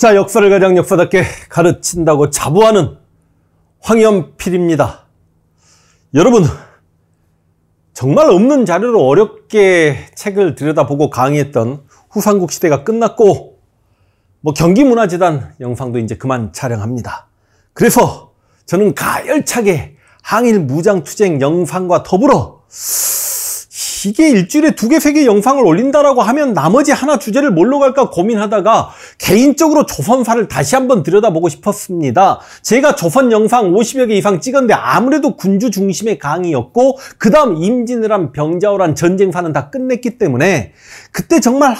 자, 역사를 가장 역사답게 가르친다고 자부하는 황연필입니다. 여러분, 정말 없는 자료로 어렵게 책을 들여다보고 강의했던 후삼국 시대가 끝났고, 경기문화재단 영상도 이제 그만 촬영합니다. 그래서 저는 가열차게 항일 무장투쟁 영상과 더불어 이게 일주일에 2개, 3개 영상을 올린다라고 하면 나머지 하나 주제를 뭘로 갈까 고민하다가 개인적으로 조선사를 다시 한번 들여다보고 싶었습니다. 제가 조선 영상 50여 개 이상 찍었는데 아무래도 군주 중심의 강의였고, 그 다음 임진왜란, 병자호란, 전쟁사는 다 끝냈기 때문에 그때 정말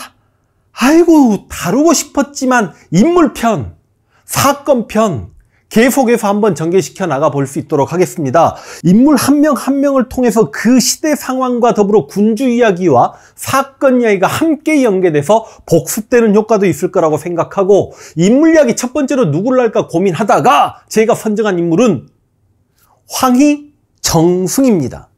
다루고 싶었지만 인물편, 사건편 계속해서 한번 전개시켜 나가 볼 수 있도록 하겠습니다. 인물 한 명 한 명을 통해서 그 시대 상황과 더불어 군주 이야기와 사건 이야기가 함께 연계돼서 복습되는 효과도 있을 거라고 생각하고, 인물 이야기 첫 번째로 누구를 할까 고민하다가 제가 선정한 인물은 황희정승입니다.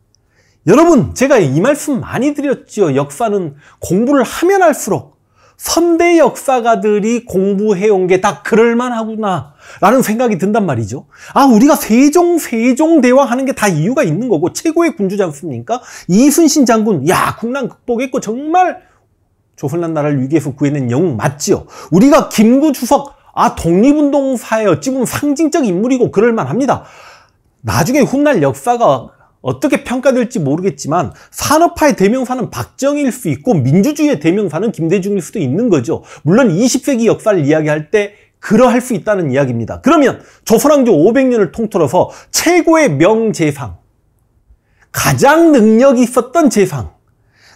여러분, 제가 이 말씀 많이 드렸죠. 역사는 공부를 하면 할수록 선대 역사가들이 공부해온 게 다 그럴만하구나 라는 생각이 든단 말이죠. 우리가 세종대왕 하는 게 다 이유가 있는 거고, 최고의 군주지 않습니까? 이순신 장군, 국난 극복했고 정말 조선란 나라를 위기에서 구해낸 영웅 맞지요. 우리가 김구주석, 독립운동사의 어찌 보면 상징적 인물이고 그럴만합니다. 나중에 훗날 역사가 어떻게 평가될지 모르겠지만 산업화의 대명사는 박정희일 수 있고 민주주의의 대명사는 김대중일 수도 있는 거죠. 물론 20세기 역사를 이야기할 때 그러할 수 있다는 이야기입니다. 그러면 조선왕조 500년을 통틀어서 최고의 명재상, 가장 능력이 있었던 재상,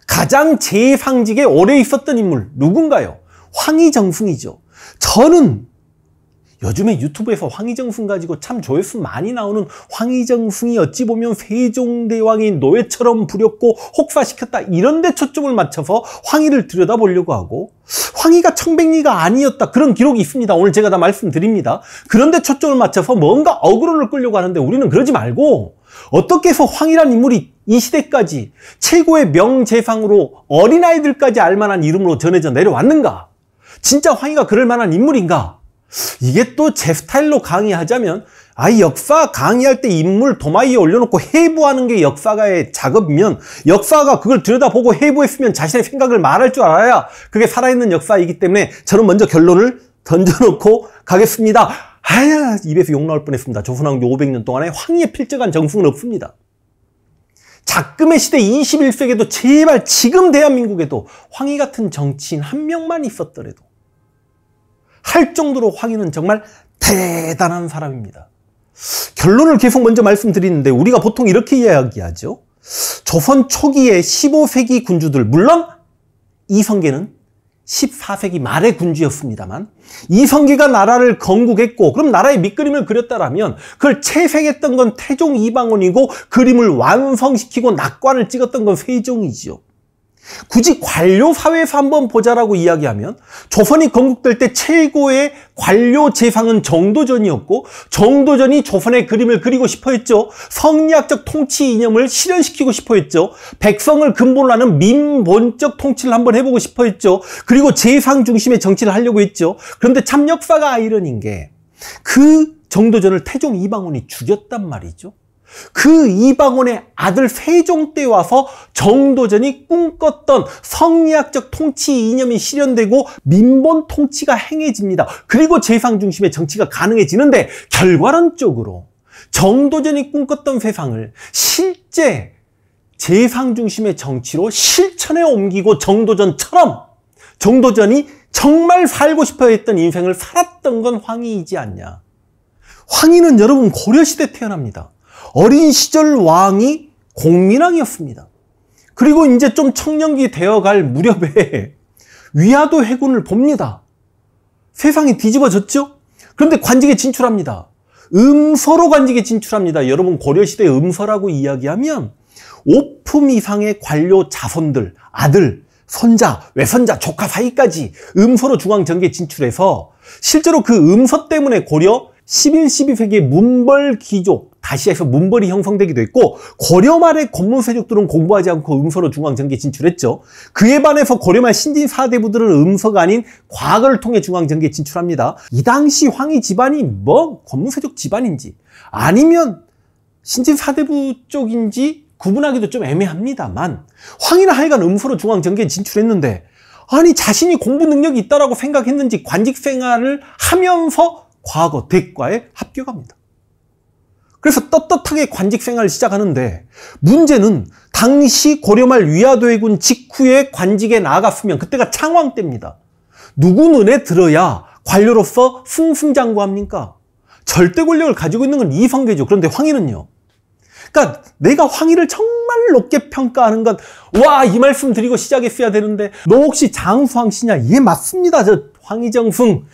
가장 재상직에 오래 있었던 인물 누군가요? 황희정승이죠. 저는 요즘에 유튜브에서 황희정승 가지고 참 조회수 많이 나오는 황희정승이 어찌 보면 세종대왕이 노예처럼 부렸고 혹사시켰다 이런 데 초점을 맞춰서 황희를 들여다보려고 하고, 황희가 청백리가 아니었다 그런 기록이 있습니다. 오늘 제가 다 말씀드립니다. 그런데 초점을 맞춰서 뭔가 어그로를 끌려고 하는데 우리는 그러지 말고, 어떻게 해서 황희란 인물이 이 시대까지 최고의 명재상으로 어린아이들까지 알만한 이름으로 전해져 내려왔는가? 진짜 황희가 그럴 만한 인물인가? 이게 또 제 스타일로 강의하자면, 역사 강의할 때 인물 도마 위에 올려놓고 해부하는 게 역사가의 작업이면, 역사가 그걸 들여다보고 해부했으면 자신의 생각을 말할 줄 알아야 그게 살아있는 역사이기 때문에 저는 먼저 결론을 던져놓고 가겠습니다. 입에서 욕 나올 뻔했습니다. 조선왕조 500년 동안에 황희에 필적한 정승은 없습니다. 작금의 시대 21세기에도 제발 지금 대한민국에도 황희 같은 정치인 한 명만 있었더라도 할 정도로 황희는 정말 대단한 사람입니다. 결론을 계속 먼저 말씀드리는데, 우리가 보통 이렇게 이야기하죠. 조선 초기의 15세기 군주들, 물론 이성계는 14세기 말의 군주였습니다만, 이성계가 나라를 건국했고, 그럼 나라의 밑그림을 그렸다라면 그걸 채색했던 건 태종 이방원이고, 그림을 완성시키고 낙관을 찍었던 건 세종이지요. 굳이 관료 사회에서 한번 보자라고 이야기하면, 조선이 건국될 때 최고의 관료 재상은 정도전이었고, 정도전이 조선의 그림을 그리고 싶어 했죠. 성리학적 통치 이념을 실현시키고 싶어 했죠. 백성을 근본으로 하는 민본적 통치를 한번 해보고 싶어 했죠. 그리고 재상 중심의 정치를 하려고 했죠. 그런데 참 역사가 아이러니인 게, 그 정도전을 태종 이방원이 죽였단 말이죠. 그 이방원의 아들 세종 때 와서 정도전이 꿈꿨던 성리학적 통치 이념이 실현되고 민본 통치가 행해집니다. 그리고 재상 중심의 정치가 가능해지는데, 결과론적으로 정도전이 꿈꿨던 세상을 실제 재상 중심의 정치로 실천에 옮기고, 정도전이 정말 살고 싶어 했던 인생을 살았던 건 황희이지 않냐. 황희는 여러분 고려시대 태어납니다. 어린 시절 왕이 공민왕이었습니다. 그리고 이제 좀 청년기 되어갈 무렵에 위화도 해군을 봅니다. 세상이 뒤집어졌죠? 그런데 관직에 진출합니다. 음서로 관직에 진출합니다. 여러분, 고려시대 음서라고 이야기하면 5품 이상의 관료 자손들, 아들, 손자, 외손자, 조카 사이까지 음서로 중앙정계에 진출해서, 실제로 그 음서 때문에 고려 11, 12세기의 문벌 귀족, 가시에서 문벌이 형성되기도 했고, 고려 말의 권문세족들은 공부하지 않고 음서로 중앙정계에 진출했죠. 그에 반해서 고려 말 신진 사대부들은 음서가 아닌 과거를 통해 중앙정계에 진출합니다. 이 당시 황희 집안이 뭐 권문세족 집안인지 아니면 신진 사대부 쪽인지 구분하기도 좀 애매합니다만, 황희는 하여간 음서로 중앙정계에 진출했는데, 아니 자신이 공부 능력이 있다라고 생각했는지 관직 생활을 하면서 과거 대과에 합격합니다. 그래서 떳떳하게 관직 생활을 시작하는데, 문제는 당시 고려말 위화도해군 직후에 관직에 나아갔으면 그때가 창왕 때입니다. 누구 눈에 들어야 관료로서 승승장구합니까? 절대 권력을 가지고 있는 건 이성계죠. 그런데 황희는요. 그러니까 내가 황희를 정말 높게 평가하는 건, 와, 이 말씀 드리고 시작했어야 되는데, 너 혹시 장수왕 씨냐? 예, 맞습니다. 저 황희정승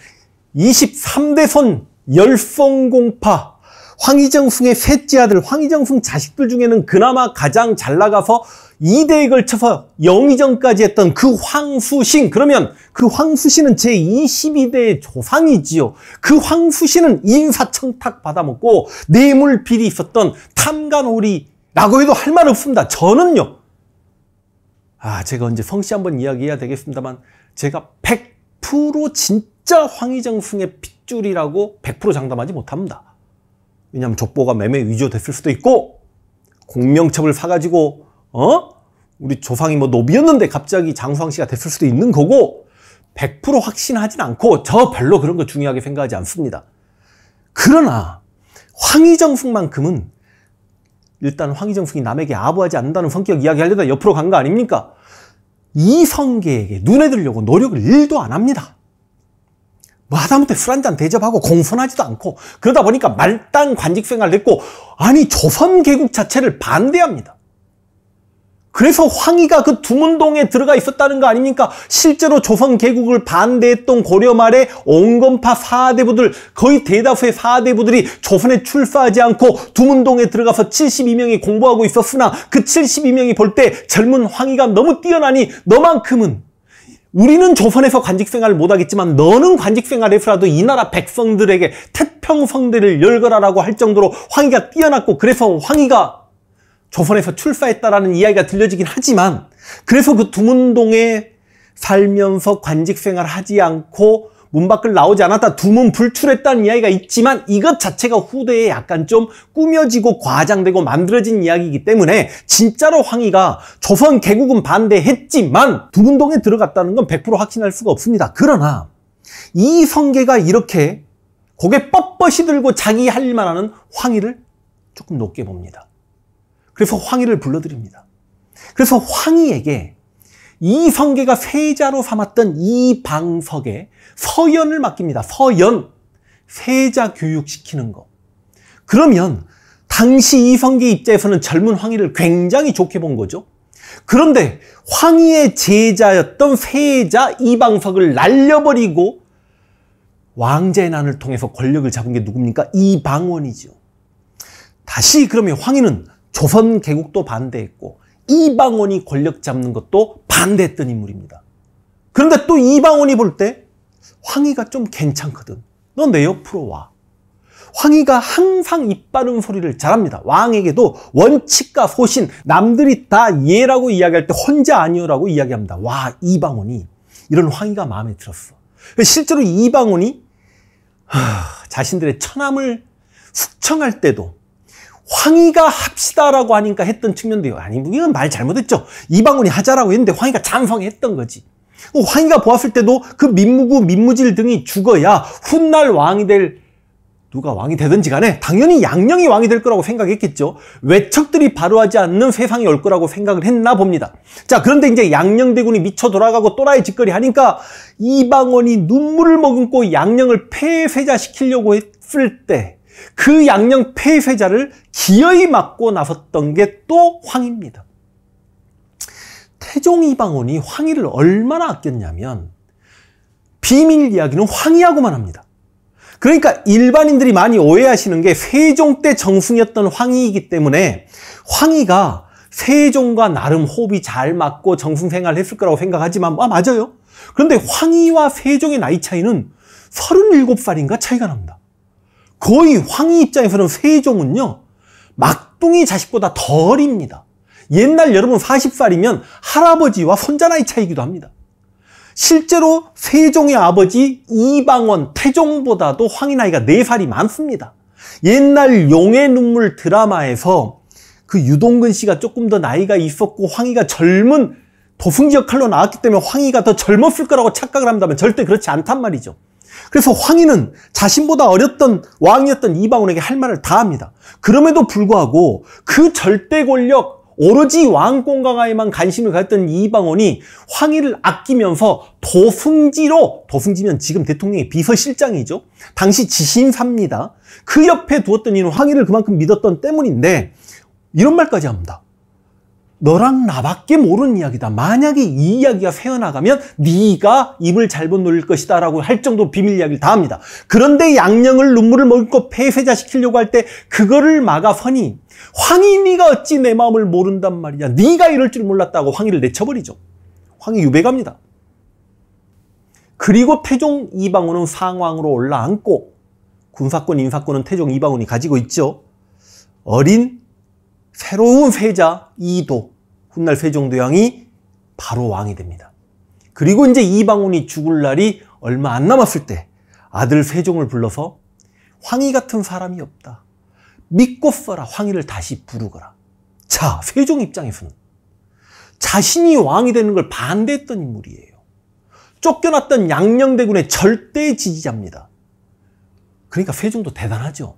23대 손 열성공파, 황희정승의 셋째 아들, 황희정승 자식들 중에는 그나마 가장 잘 나가서 2대에 걸쳐서 영의정까지 했던 그 황수신. 그러면 그 황수신은 제22대의 조상이지요. 그 황수신은 인사청탁 받아먹고 뇌물비리 있었던 탐관오리라고 해도 할 말 없습니다. 저는요, 제가 언제 성씨 한번 이야기해야 되겠습니다만, 제가 100% 진짜 황희정승의 핏줄이라고 100% 장담하지 못합니다. 왜냐하면 족보가 매매 위조됐을 수도 있고, 공명첩을 사가지고 우리 조상이 뭐 노비였는데 갑자기 장수왕 씨가 됐을 수도 있는 거고, 100% 확신하진 않고 저 별로 그런 거 중요하게 생각하지 않습니다. 그러나 황희정승만큼은, 일단 황희정승이 남에게 아부하지 않는다는 성격 이야기하려다 옆으로 간 거 아닙니까? 이성계에게 눈에 들려고 노력을 1도 안 합니다. 뭐 하다못해 술 한잔 대접하고 공손하지도 않고, 그러다 보니까 말단 관직 생활을 했고, 아니 조선 개국 자체를 반대합니다. 그래서 황희가 그 두문동에 들어가 있었다는 거 아닙니까? 실제로 조선 개국을 반대했던 고려 말의 온건파 사대부들, 거의 대다수의 사대부들이 조선에 출사하지 않고 두문동에 들어가서 72명이 공부하고 있었으나, 그 72명이 볼 때 젊은 황희가 너무 뛰어나니 너만큼은, 우리는 조선에서 관직생활을 못하겠지만 너는 관직생활에서라도 이 나라 백성들에게 태평성대를 열거라라고 할 정도로 황희가 뛰어났고, 그래서 황희가 조선에서 출사했다라는 이야기가 들려지긴 하지만, 그래서 그 두문동에 살면서 관직생활을 하지 않고 문 밖을 나오지 않았다, 두문 불출했다는 이야기가 있지만, 이것 자체가 후대에 약간 좀 꾸며지고 과장되고 만들어진 이야기이기 때문에 진짜로 황희가 조선 개국은 반대했지만 두문동에 들어갔다는 건 100% 확신할 수가 없습니다. 그러나 이성계가 이렇게 고개 뻣뻣이 들고 자기 할 일만 하는 황희를 조금 높게 봅니다. 그래서 황희를 불러드립니다. 그래서 황희에게 이성계가 세자로 삼았던 이방석에 서연을 맡깁니다. 서연, 세자 교육시키는 거. 그러면 당시 이성계 입장에서는 젊은 황희를 굉장히 좋게 본 거죠. 그런데 황희의 제자였던 세자 이방석을 날려버리고 왕자의 난을 통해서 권력을 잡은 게 누굽니까? 이방원이죠. 다시 그러면 황희는 조선 개국도 반대했고 이방원이 권력 잡는 것도 반대했던 인물입니다. 그런데 또 이방원이 볼 때 황희가 좀 괜찮거든. 너 내 옆으로 와. 황희가 항상 입 바른 소리를 잘합니다. 왕에게도 원칙과 소신, 남들이 다 예라고 이야기할 때 혼자 아니오라고 이야기합니다. 와, 이방원이 이런 황희가 마음에 들었어. 실제로 이방원이 자신들의 처남을 숙청할 때도 황희가 합시다라고 하니까 했던 측면도, 아니 이건 말 잘못했죠. 이방원이 하자라고 했는데 황희가 찬성했던 거지. 황희가 보았을 때도 그 민무구, 민무질 등이 죽어야 훗날 왕이 될, 누가 왕이 되든지 간에 당연히 양녕이 왕이 될 거라고 생각했겠죠. 외척들이 바로하지 않는 세상이 올 거라고 생각을 했나 봅니다. 자, 그런데 이제 양녕대군이 미쳐 돌아가고 또라이 짓거리 하니까 이방원이 눈물을 머금고 양녕을 폐쇄자시키려고 했을 때 그 양녕 폐쇄자를 기어이 막고 나섰던 게 또 황희입니다. 태종 이방원이 황희를 얼마나 아꼈냐면 비밀 이야기는 황희하고만 합니다. 그러니까 일반인들이 많이 오해하시는 게 세종 때 정승이었던 황희이기 때문에 황희가 세종과 나름 호흡이 잘 맞고 정승 생활을 했을 거라고 생각하지만 맞아요. 그런데 황희와 세종의 나이 차이는 37살인가 차이가 납니다. 거의 황희 입장에서는 세종은요 막둥이 자식보다 더 어립니다. 옛날 여러분 40살이면 할아버지와 손자 나이 차이기도 합니다. 실제로 세종의 아버지 이방원, 태종보다도 황희 나이가 4살이 많습니다. 옛날 용의 눈물 드라마에서 그 유동근 씨가 조금 더 나이가 있었고 황희가 젊은 도승지 역할로 나왔기 때문에 황희가 더 젊었을 거라고 착각을 한다면 절대 그렇지 않단 말이죠. 그래서 황희는 자신보다 어렸던 왕이었던 이방원에게 할 말을 다 합니다. 그럼에도 불구하고 그 절대 권력, 오로지 왕권강화에만 관심을 가졌던 이방원이 황희를 아끼면서 도승지면 지금 대통령의 비서실장이죠. 당시 지신사입니다. 그 옆에 두었던 이는 황희를 그만큼 믿었던 때문인데 이런 말까지 합니다. 너랑 나밖에 모르는 이야기다. 만약에 이 이야기가 새어나가면 네가 입을 잘못 놀릴 것이다 라고 할 정도로 비밀 이야기를 다 합니다. 그런데 양령을 눈물을 먹고 폐쇄자시키려고 할 때 그거를 막아서니 황희 네가 어찌 내 마음을 모른단 말이냐. 네가 이럴 줄 몰랐다고 황희를 내쳐버리죠. 황희 유배갑니다. 그리고 태종 이방원은 상왕으로 올라앉고 군사권, 인사권은 태종 이방원이 가지고 있죠. 어린 새로운 세자 이도, 훗날 세종대왕이 바로 왕이 됩니다. 그리고 이제 이방원이 죽을 날이 얼마 안 남았을 때 아들 세종을 불러서 황희 같은 사람이 없다. 믿고 써라. 황희를 다시 부르거라. 자, 세종 입장에서는 자신이 왕이 되는 걸 반대했던 인물이에요. 쫓겨났던 양녕대군의 절대 지지자입니다. 그러니까 세종도 대단하죠.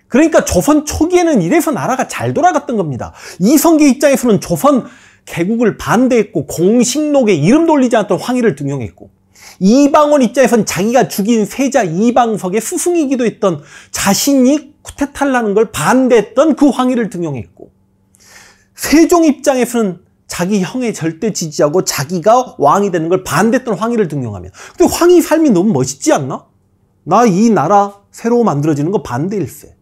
그러니까 조선 초기에는 이래서 나라가 잘 돌아갔던 겁니다. 이성계 입장에서는 조선 개국을 반대했고 공식록에 이름도 올리지 않았던 황희를 등용했고, 이방원 입장에서는 자기가 죽인 세자 이방석의 스승이기도 했던, 자신이 쿠데타를 하는 걸 반대했던 그 황희를 등용했고, 세종 입장에서는 자기 형의 절대 지지자고 자기가 왕이 되는 걸 반대했던 황희를 등용하면, 근데 황희 삶이 너무 멋있지 않나? 나 이 나라 새로 만들어지는 거 반대일세.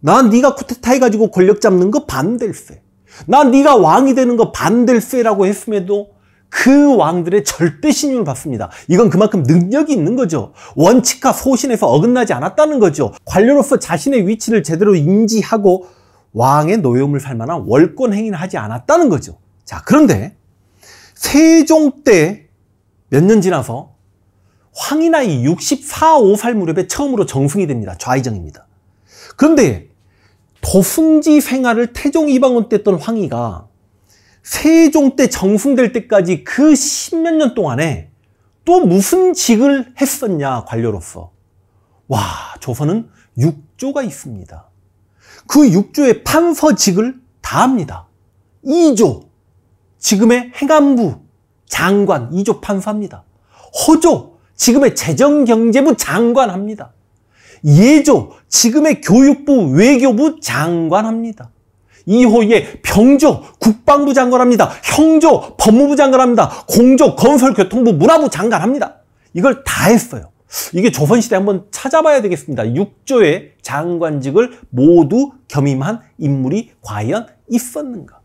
난 네가 쿠데타 해가지고 권력 잡는 거 반댈세. 난 네가 왕이 되는 거 반댈세라고 했음에도 그 왕들의 절대 신용을 받습니다. 이건 그만큼 능력이 있는 거죠. 원칙과 소신에서 어긋나지 않았다는 거죠. 관료로서 자신의 위치를 제대로 인지하고 왕의 노여움을 살 만한 월권 행위를 하지 않았다는 거죠. 자, 그런데 세종 때 몇 년 지나서 황희 나이 64, 5살 무렵에 처음으로 정승이 됩니다. 좌의정입니다. 그런데 도승지 생활을 태종 이방원 때 했던 황희가 세종 때 정승될 때까지 그 10몇 년 동안에 또 무슨 직을 했었냐, 관료로서. 와, 조선은 6조가 있습니다. 그 6조의 판서직을 다 합니다. 2조, 지금의 행안부 장관 2조 판사입니다. 호조, 지금의 재정경제부 장관합니다. 예조, 지금의 교육부 외교부 장관합니다. 이호의 병조, 국방부 장관합니다. 형조, 법무부 장관합니다. 공조, 건설교통부 문화부 장관합니다. 이걸 다 했어요. 이게 조선시대 한번 찾아봐야 되겠습니다. 6조의 장관직을 모두 겸임한 인물이 과연 있었는가.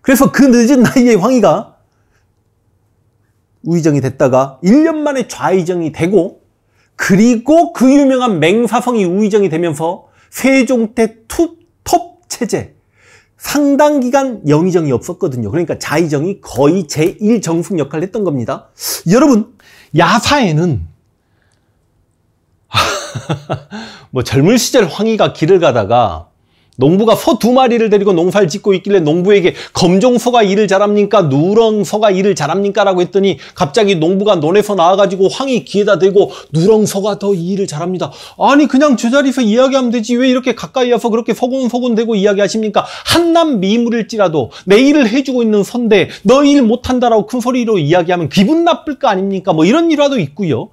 그래서 그 늦은 나이에 황희가 우의정이 됐다가 1년 만에 좌의정이 되고, 그리고 그 유명한 맹사성이 우의정이 되면서 세종 때 투톱 체제, 상당 기간 영의정이 없었거든요. 그러니까 좌의정이 거의 제1정승 역할을 했던 겁니다. 여러분, 야사에는 뭐 젊은 시절 황희가 길을 가다가 농부가 소 2마리를 데리고 농사를 짓고 있길래 농부에게 검정소가 일을 잘합니까? 누렁소가 일을 잘합니까? 라고 했더니 갑자기 농부가 논에서 나와가지고 황희 귀에다 대고 누렁소가 더 일을 잘합니다. 아니, 그냥 제자리에서 이야기하면 되지 왜 이렇게 가까이 와서 그렇게 소곤소곤 대고 이야기하십니까? 한남 미물일지라도 내 일을 해주고 있는 선대 너 일 못한다라고 큰 소리로 이야기하면 기분 나쁠 거 아닙니까? 뭐 이런 일화도 있고요.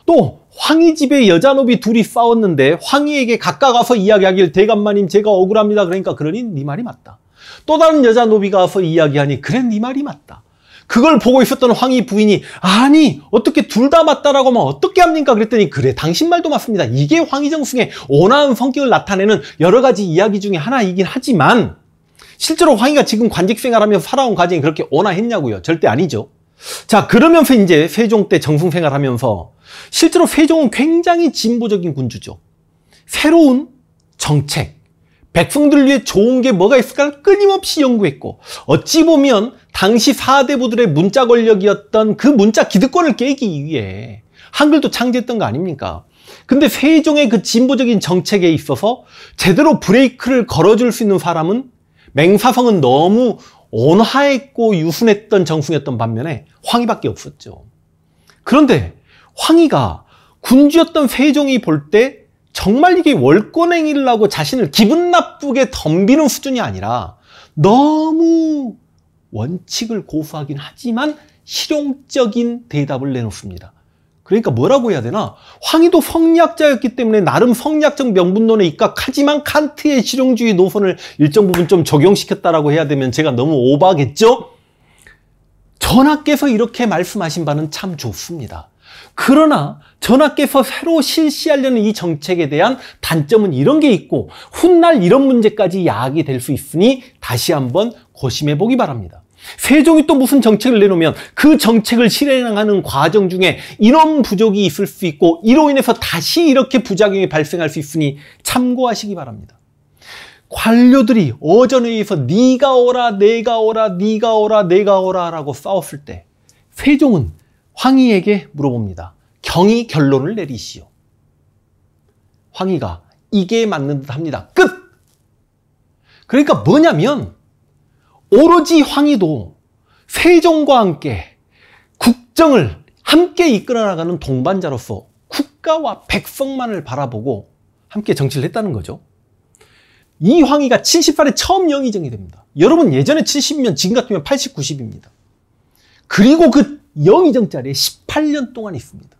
또 황희 집에 여자노비 둘이 싸웠는데 황희에게 가까이 가서 이야기하길 대감마님 제가 억울합니다. 그러니까 그러니 네 말이 맞다. 또 다른 여자노비가 와서 이야기하니 그래 네 말이 맞다. 그걸 보고 있었던 황희 부인이 아니 어떻게 둘 다 맞다라고 하면 어떻게 합니까? 그랬더니 그래 당신 말도 맞습니다. 이게 황희정승의 온화한 성격을 나타내는 여러 가지 이야기 중에 하나이긴 하지만 실제로 황희가 지금 관직 생활하면서 살아온 과정이 그렇게 온화했냐고요? 절대 아니죠. 자, 그러면서 이제 세종 때 정승 생활하면서 실제로 세종은 굉장히 진보적인 군주죠. 새로운 정책, 백성들 위해 좋은 게 뭐가 있을까 끊임없이 연구했고, 어찌 보면 당시 4대 부들의 문자 권력이었던 그 문자 기득권을 깨기 위해 한글도 창제했던 거 아닙니까? 근데 세종의 그 진보적인 정책에 있어서 제대로 브레이크를 걸어줄 수 있는 사람은, 맹사성은 너무 온화했고 유순했던 정승이었던 반면에 황희밖에 없었죠. 그런데 황희가 군주였던 세종이 볼 때 정말 이게 월권행위라고 자신을 기분 나쁘게 덤비는 수준이 아니라 너무 원칙을 고수하긴 하지만 실용적인 대답을 내놓습니다. 그러니까 뭐라고 해야 되나? 황희도 성리학자였기 때문에 나름 성리학적 명분론에 입각하지만 칸트의 실용주의 노선을 일정 부분 좀 적용시켰다라고 해야 되면 제가 너무 오버하겠죠? 전하께서 이렇게 말씀하신 바는 참 좋습니다. 그러나 전하께서 새로 실시하려는 이 정책에 대한 단점은 이런 게 있고 훗날 이런 문제까지 야기가 될 수 있으니 다시 한번 고심해 보기 바랍니다. 세종이 또 무슨 정책을 내놓으면 그 정책을 실행하는 과정 중에 이런 부족이 있을 수 있고 이로 인해서 다시 이렇게 부작용이 발생할 수 있으니 참고하시기 바랍니다. 관료들이 어전회의에서 네가 오라 내가 오라 네가 오라 내가 오라 라고 싸웠을 때 세종은 황희에게 물어봅니다. 경이 결론을 내리시오. 황희가 이게 맞는 듯 합니다. 끝! 그러니까 뭐냐면 오로지 황희도 세종과 함께 국정을 함께 이끌어 나가는 동반자로서 국가와 백성만을 바라보고 함께 정치를 했다는 거죠. 이 황희가 70살에 처음 영의정이 됩니다. 여러분 예전에 70년, 지금 같으면 80, 90입니다. 그리고 그 영의정 자리에 18년 동안 있습니다.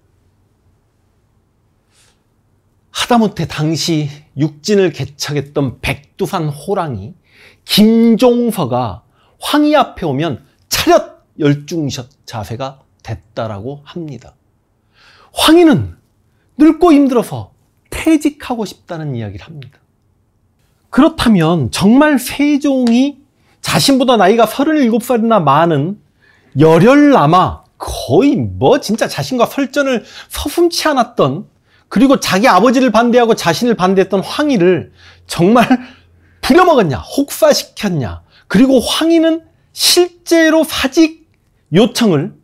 하다못해 당시 육진을 개척했던 백두산 호랑이 김종서가 황희 앞에 오면 차렷 열중샷 자세가 됐다라고 합니다. 황희는 늙고 힘들어서 퇴직하고 싶다는 이야기를 합니다. 그렇다면 정말 세종이 자신보다 나이가 37살이나 많은 열혈남아 거의 진짜 자신과 설전을 서슴지 않았던, 그리고 자기 아버지를 반대하고 자신을 반대했던 황희를 정말 부려먹었냐, 혹사시켰냐. 그리고 황희는 실제로 사직 요청을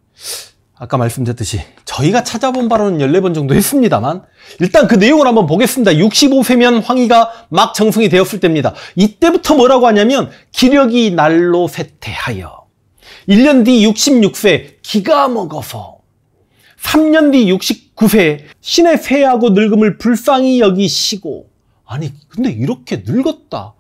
아까 말씀드렸듯이 저희가 찾아본 바로는 14번 정도 했습니다만 일단 그 내용을 한번 보겠습니다. 65세면 황희가 막 정승이 되었을 때입니다. 이때부터 뭐라고 하냐면 기력이 날로 쇠퇴하여 1년 뒤 66세 기가 먹어서 3년 뒤 69세 신의 쇠하고 늙음을 불쌍히 여기시고, 아니 근데 이렇게 늙었다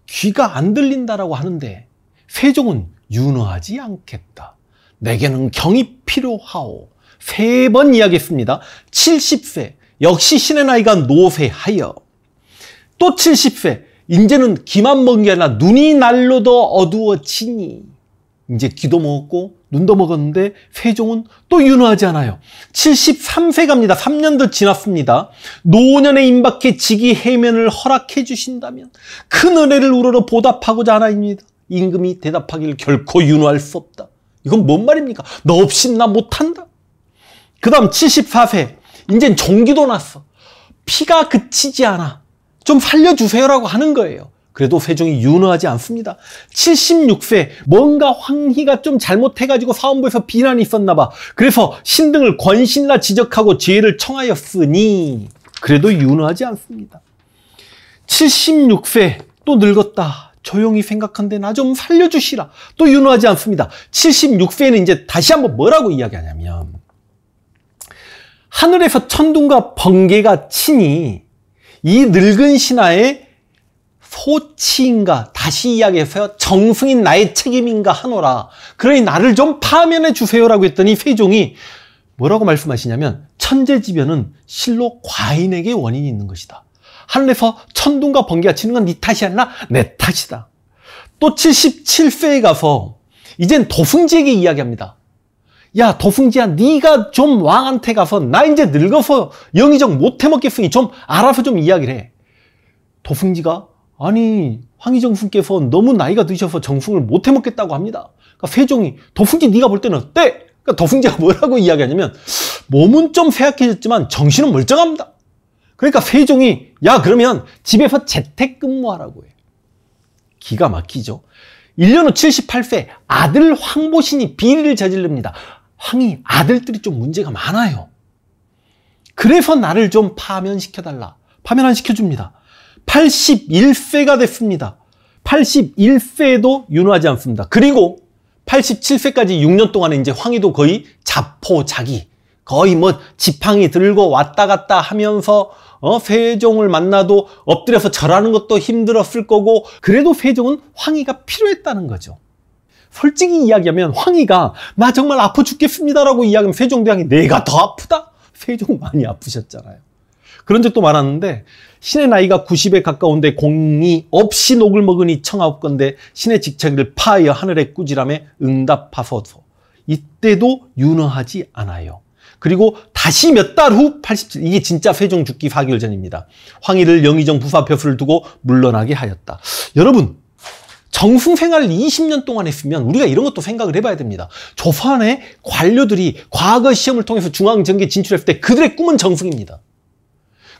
귀가 안 들린다라고 하는데 세종은 윤허하지 않겠다. 내게는 경이 필요하오. 3번 이야기했습니다. 70세 역시 신의 나이가 노쇠하여 또 70세 이제는 귀만 먹은 게 아니라 눈이 날로도 어두워지니, 이제 귀도 먹었고 눈도 먹었는데 세종은 또 윤허하지 않아요. 73세 갑니다. 3년 더 지났습니다. 노년에 임박해 직위 해면을 허락해 주신다면 큰 은혜를 우러러 보답하고자 하나입니다. 임금이 대답하기를 결코 윤허할 수 없다. 이건 뭔 말입니까? 너 없인 나 못한다. 그 다음 74세 이젠 종기도 났어. 피가 그치지 않아. 좀 살려주세요라고 하는 거예요. 그래도 세종이 윤허하지 않습니다. 76세 뭔가 황희가 좀 잘못해가지고 사원부에서 비난이 있었나 봐. 그래서 신등을 권신라 지적하고 죄를 청하였으니 그래도 윤허하지 않습니다. 76세 또 늙었다. 조용히 생각한데 나 좀 살려주시라. 또 윤허하지 않습니다. 76세는 이제 다시 한번 뭐라고 이야기하냐면 하늘에서 천둥과 번개가 치니 이 늙은 신하의 소치인가 다시 이야기해서요 정승인 나의 책임인가 하노라. 그러니 나를 좀 파면해 주세요라고 했더니 세종이 뭐라고 말씀하시냐면 천재지변은 실로 과인에게 원인이 있는 것이다. 하늘에서 천둥과 번개가 치는 건 네 탓이 아니라 내 탓이다. 또 77세에 가서 이젠 도승지에게 이야기합니다. 야 도승지야 네가 좀 왕한테 가서 나 이제 늙어서 영의정 못 해먹겠으니 좀 알아서 좀 이야기를 해. 도승지가 아니 황희정승께서 너무 나이가 드셔서 정승을 못 해먹겠다고 합니다. 그러니까 세종이 도승지 네가 볼 때는 어때? 그러니까 도승지가 뭐라고 이야기하냐면 몸은 좀 쇠약해졌지만 정신은 멀쩡합니다. 그러니까 세종이 야 그러면 집에서 재택근무하라고 해. 기가 막히죠. 1년 후 78세 아들 황보신이 비리를 저지릅니다. 황이 아들들이 좀 문제가 많아요. 그래서 나를 좀 파면시켜달라. 파면 안 시켜줍니다. 81세가 됐습니다. 81세도 윤호하지 않습니다. 그리고 87세까지 6년 동안에 이제 황희도 거의 자포자기, 거의 뭐 지팡이 들고 왔다 갔다 하면서 세종을 만나도 엎드려서 절하는 것도 힘들었을 거고, 그래도 세종은 황희가 필요했다는 거죠. 솔직히 이야기하면 황희가 나 정말 아파 죽겠습니다라고 이야기하면 세종대왕이 내가 더 아프다? 세종 많이 아프셨잖아요. 그런 적도 많았는데, 신의 나이가 90에 가까운데 공이 없이 녹을 먹으니 청하옵건대 신의 직책을 파하여 하늘에 꾸지람에 응답하소서. 이때도 윤허하지 않아요. 그리고 다시 몇 달 후 87, 이게 진짜 세종 죽기 4개월 전입니다. 황희를 영의정 부사표수를 두고 물러나게 하였다. 여러분, 정승 생활을 20년 동안 했으면 우리가 이런 것도 생각을 해봐야 됩니다. 조선의 관료들이 과거 시험을 통해서 중앙정계에 진출했을 때 그들의 꿈은 정승입니다.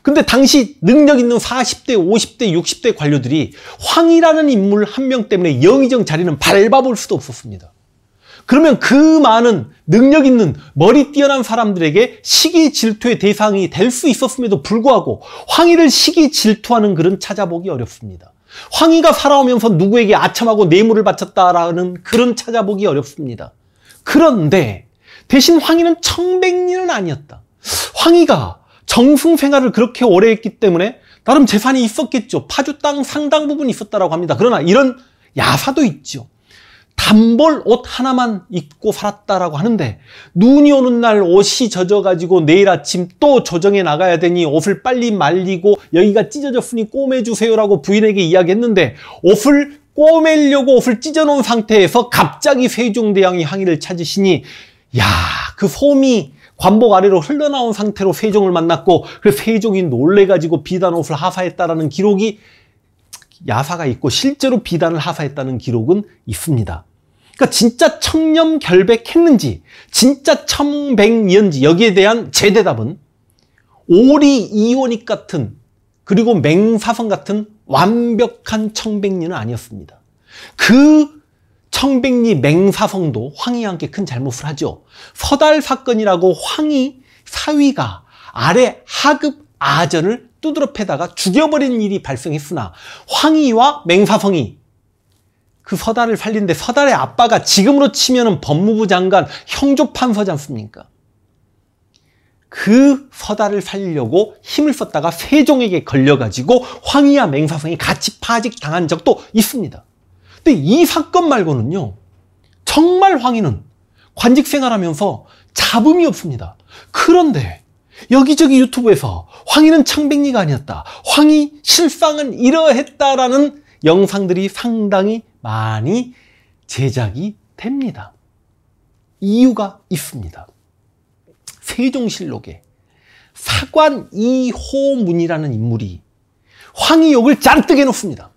근데 당시 능력 있는 40대, 50대, 60대 관료들이 황희라는 인물 한 명 때문에 영의정 자리는 밟아볼 수도 없었습니다. 그러면 그 많은 능력 있는 머리 뛰어난 사람들에게 시기 질투의 대상이 될 수 있었음에도 불구하고 황희를 시기 질투하는 글은 찾아보기 어렵습니다. 황희가 살아오면서 누구에게 아첨하고 뇌물을 바쳤다라는 글은 찾아보기 어렵습니다. 그런데 대신 황희는 청백리는 아니었다. 황희가 정승 생활을 그렇게 오래 했기 때문에 나름 재산이 있었겠죠. 파주 땅 상당 부분 있었다라고 합니다. 그러나 이런 야사도 있죠. 단벌 옷 하나만 입고 살았다라고 하는데, 눈이 오는 날 옷이 젖어가지고 내일 아침 또 조정에 나가야 되니 옷을 빨리 말리고 여기가 찢어졌으니 꼬매주세요라고 부인에게 이야기했는데, 옷을 꼬매려고 옷을 찢어놓은 상태에서 갑자기 세종대왕이 황희를 찾으시니, 야, 그 솜이 관복 아래로 흘러나온 상태로 세종을 만났고, 그래서 세종이 놀래가지고 비단 옷을 하사했다라는 기록이, 야사가 있고 실제로 비단을 하사했다는 기록은 있습니다. 그러니까 진짜 청렴결백했는지, 진짜 청백리인지 여기에 대한 제 대답은 오리 이원익 같은, 그리고 맹사성 같은 완벽한 청백리는 아니었습니다. 그 청백리 맹사성도 황희와 함께 큰 잘못을 하죠. 서달 사건이라고 황희 사위가 아래 하급 아전을 두드러 패다가 죽여버리는 일이 발생했으나, 황희와 맹사성이 그 서달을 살리는데, 서달의 아빠가 지금으로 치면은 법무부 장관, 형조판서지 않습니까? 그 서달을 살리려고 힘을 썼다가 세종에게 걸려가지고 황희와 맹사성이 같이 파직 당한 적도 있습니다. 근데 이 사건 말고는요, 정말 황희는 관직 생활하면서 잡음이 없습니다. 그런데 여기저기 유튜브에서 황희는 청백리가 아니었다, 황희 실상은 이러했다라는 영상들이 상당히 많이 제작이 됩니다. 이유가 있습니다. 세종실록에 사관 이호문이라는 인물이 황희욕을 잔뜩 해놓습니다.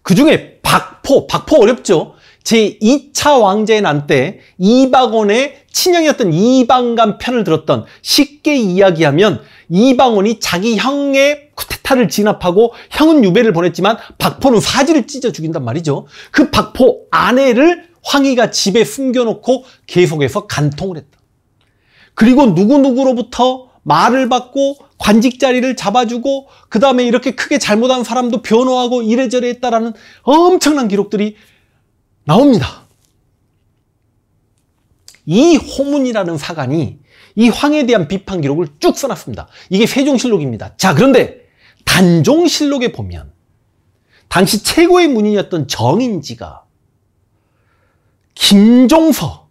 그 중에 박포 어렵죠? 제2차 왕자의 난 때 이방원의 친형이었던 이방간 편을 들었던, 쉽게 이야기하면 이방원이 자기 형의 쿠데타를 진압하고 형은 유배를 보냈지만 박포는 사지를 찢어 죽인단 말이죠. 그 박포 아내를 황희가 집에 숨겨놓고 계속해서 간통을 했다. 그리고 누구누구로부터 말을 받고 관직 자리를 잡아주고, 그 다음에 이렇게 크게 잘못한 사람도 변호하고 이래저래 했다라는 엄청난 기록들이 나옵니다. 이 호문이라는 사관이 이 황에 대한 비판 기록을 쭉 써놨습니다. 이게 세종실록입니다. 자, 그런데 단종실록에 보면 당시 최고의 문인이었던 정인지가 김종서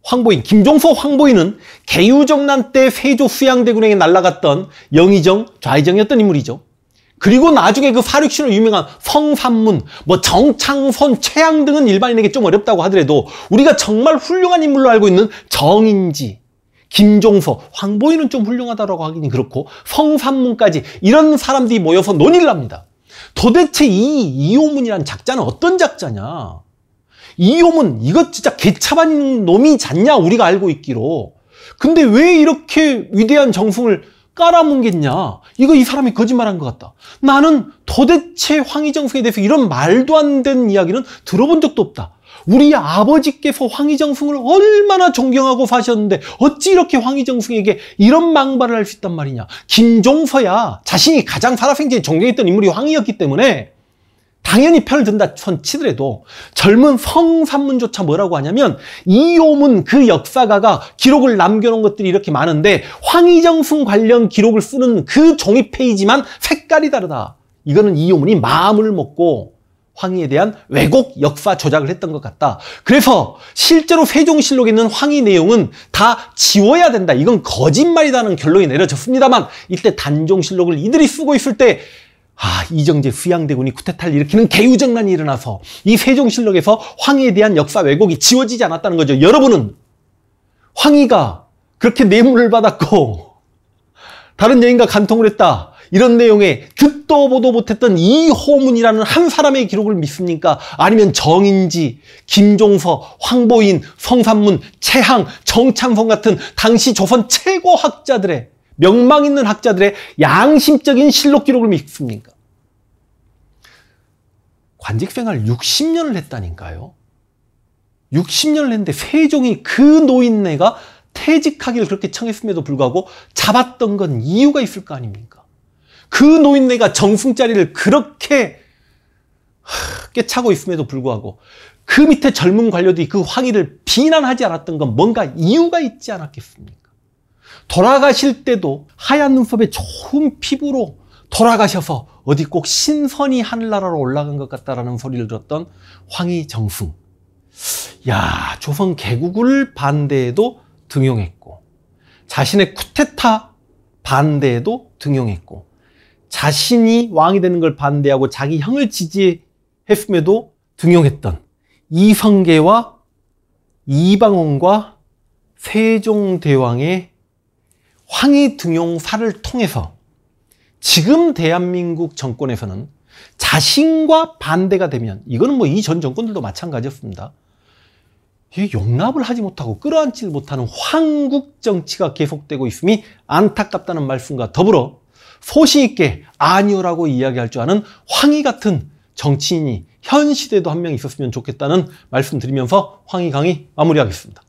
황보인은 개유정난 때 세조 수양대군에게 날아갔던 영의정, 좌의정이었던 인물이죠. 그리고 나중에 그 사륙신으로 유명한 성삼문, 정창선, 최양 등은 일반인에게 좀 어렵다고 하더라도 우리가 정말 훌륭한 인물로 알고 있는 정인지, 김종서, 황보인은 좀 훌륭하다고 하기는 그렇고, 성삼문까지 이런 사람들이 모여서 논의를 합니다. 도대체 이 이호문이라는 작자는 어떤 작자냐? 이호문, 이거 진짜 개차반인 놈이 잤냐, 우리가 알고 있기로. 근데 왜 이렇게 위대한 정승을 깔아뭉갰냐? 이거 이 사람이 거짓말한 것 같다. 나는 도대체 황희정승에 대해서 이런 말도 안 되는 이야기는 들어본 적도 없다. 우리 아버지께서 황희정승을 얼마나 존경하고 사셨는데 어찌 이렇게 황희정승에게 이런 망발을 할 수 있단 말이냐. 김종서야 자신이 가장 살아생전에 존경했던 인물이 황희였기 때문에 당연히 편을 든다 치더라도 젊은 성산문조차 뭐라고 하냐면 이호문 그 역사가가 기록을 남겨놓은 것들이 이렇게 많은데 황희정승 관련 기록을 쓰는 그 종이 페이지만 색깔이 다르다. 이거는 이호문이 마음을 먹고 황희에 대한 왜곡 역사 조작을 했던 것 같다. 그래서 실제로 세종실록에 있는 황희 내용은 다 지워야 된다. 이건 거짓말이라는 결론이 내려졌습니다만 이때 단종실록을 이들이 쓰고 있을 때 이정재 수양대군이 쿠데타를 일으키는 개유정난이 일어나서 이 세종실록에서 황희에 대한 역사 왜곡이 지워지지 않았다는 거죠. 여러분은 황희가 그렇게 뇌물을 받았고 다른 여인과 간통을 했다. 이런 내용에 듣도 보도 못했던 이호문이라는 한 사람의 기록을 믿습니까? 아니면 정인지, 김종서, 황보인, 성산문, 최항, 정찬성 같은 당시 조선 최고 학자들의 명망 있는 학자들의 양심적인 실록 기록을 믿습니까? 관직생활 60년을 했다니까요. 60년을 했는데 세종이 그 노인네가 퇴직하기를 그렇게 청했음에도 불구하고 잡았던 건 이유가 있을 거 아닙니까? 그 노인네가 정승자리를 그렇게 꿰차고 있음에도 불구하고 그 밑에 젊은 관료들이 그 황희를 비난하지 않았던 건 뭔가 이유가 있지 않았겠습니까? 돌아가실 때도 하얀 눈썹에 좋은 피부로 돌아가셔서 어디 꼭 신선이 하늘나라로 올라간 것 같다라는 소리를 들었던 황희정승. 야, 조선 개국을 반대에도 등용했고 자신의 쿠데타 반대에도 등용했고 자신이 왕이 되는 걸 반대하고 자기 형을 지지했음에도 등용했던 이성계와 이방원과 세종대왕의 황희 등용사를 통해서 지금 대한민국 정권에서는 자신과 반대가 되면 이거는 뭐 이 전 정권들도 마찬가지였습니다. 용납을 하지 못하고 끌어안지 못하는 황국 정치가 계속되고 있음이 안타깝다는 말씀과 더불어 소신 있게 아니오라고 이야기할 줄 아는 황희 같은 정치인이 현 시대에도 한 명 있었으면 좋겠다는 말씀 드리면서 황희 강의 마무리하겠습니다.